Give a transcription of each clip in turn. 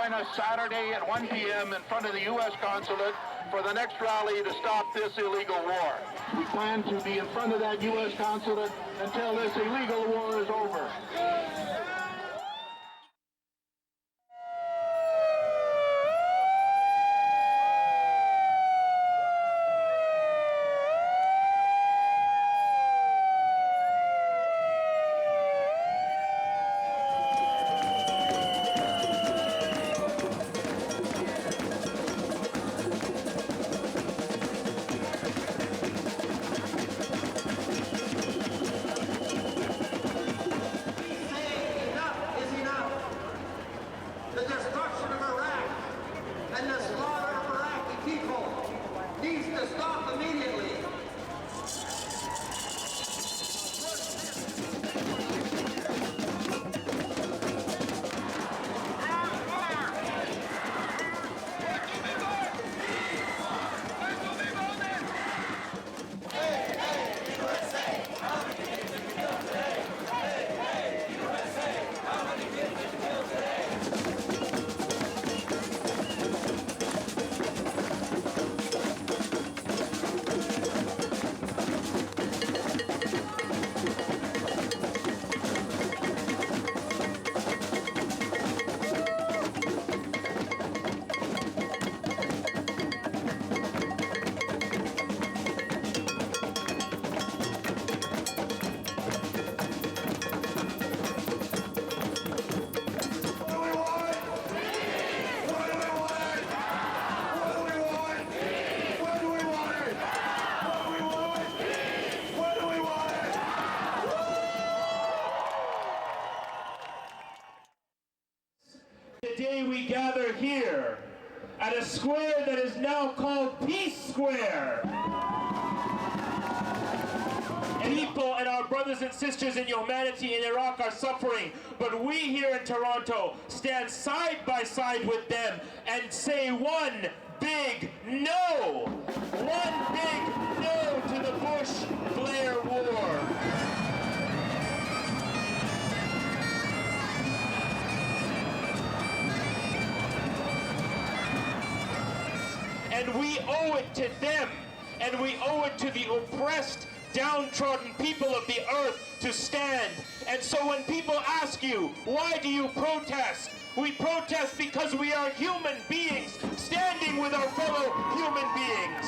join us Saturday at 1 p.m. in front of the U.S. consulate for the next rally to stop this illegal war. We plan to be in front of that U.S. consulate until this illegal war is over. Today we gather here at a square that is now called Peace Square. People and our brothers and sisters in humanity in Iraq are suffering, but we here in Toronto stand side by side with them and say one big no! One big no to the Bush-Blair war. And we owe it to them, and we owe it to the oppressed, downtrodden people of the earth to stand. And so when people ask you, why do you protest? We protest because we are human beings standing with our fellow human beings.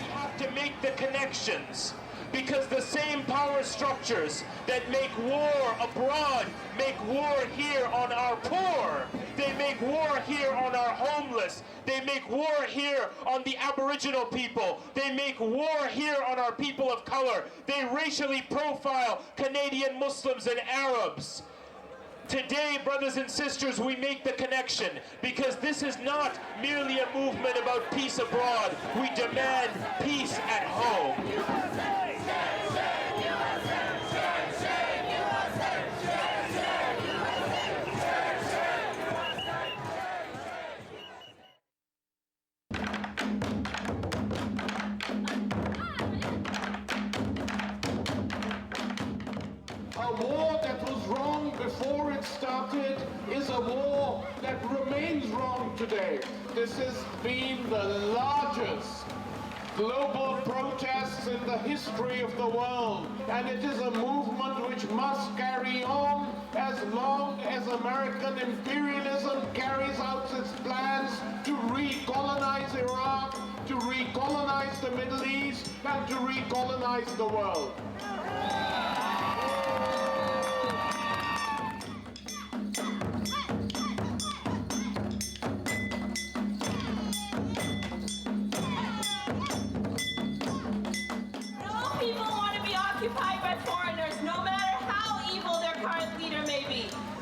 We have to make the connections, because the same power structures that make war abroad make war here on our poor. They make war here on our homeless. They make war here on the Aboriginal people. They make war here on our people of color. They racially profile Canadian Muslims and Arabs. Today, brothers and sisters, we make the connection, because this is not merely a movement about peace abroad. We demand peace at home. A war that was wrong before it started is a war that remains wrong today. This has been the largest global protests in the history of the world, and it is a movement which must carry on as long as American imperialism carries out its plans to recolonize Iraq, to recolonize the Middle East, and to recolonize the world.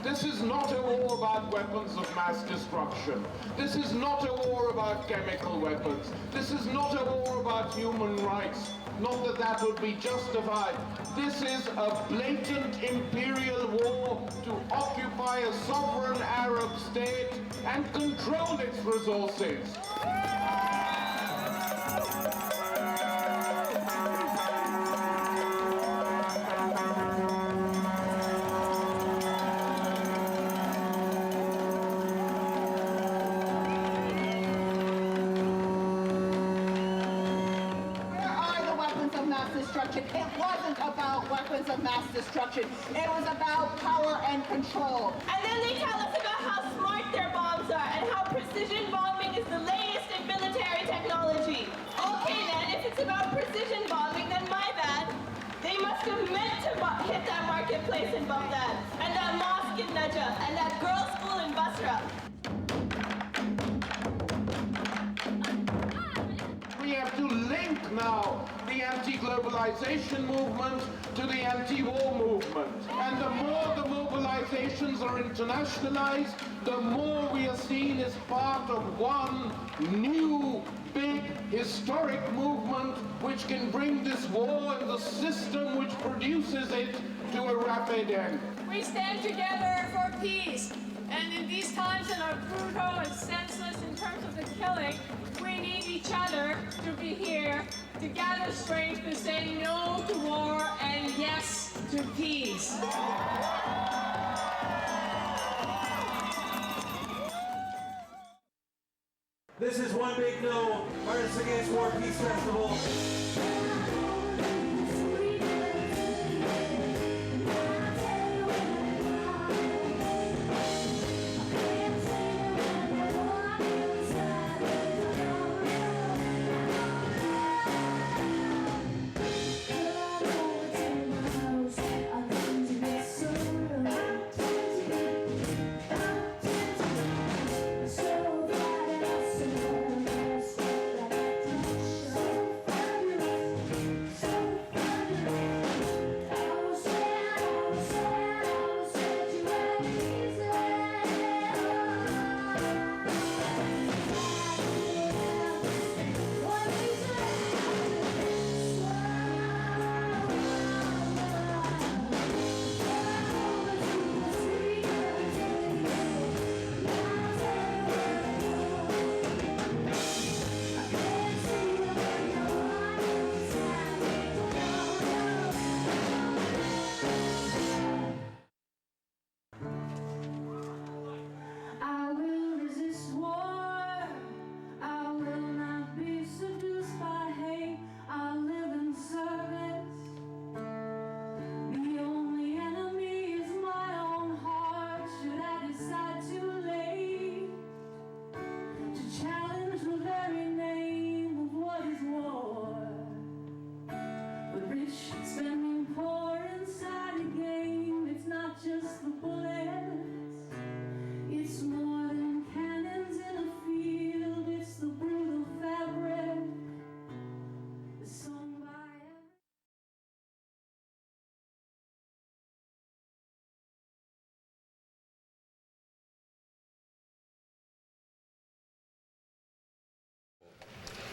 This is not a war about weapons of mass destruction. This is not a war about chemical weapons. This is not a war about human rights. Not that that would be justified. This is a blatant imperial war to occupy a sovereign Arab state and control its resources. destruction. It wasn't about weapons of mass destruction. It was about power and control. And then they tell us about how smart their bombs are and how precision bombing is the latest in military technology. Okay then, if it's about precision bombing, then my bad. They must have meant to hit that marketplace in Baghdad, and that mosque in Najaf, and that girls' school in Basra. We have to link now the anti-globalization movement to the anti-war movement. And the more the mobilizations are internationalized, the more we are seen as part of one new, big, historic movement which can bring this war and the system which produces it to a rapid end. We stand together for peace, and in these times that are brutal and senseless in terms of the killing, we need each other to be here to gather strength to say no to war and yes to peace. This is One Big No, Artists Against War Peace Festival.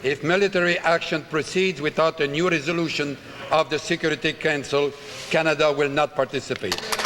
If military action proceeds without a new resolution of the Security Council, Canada will not participate.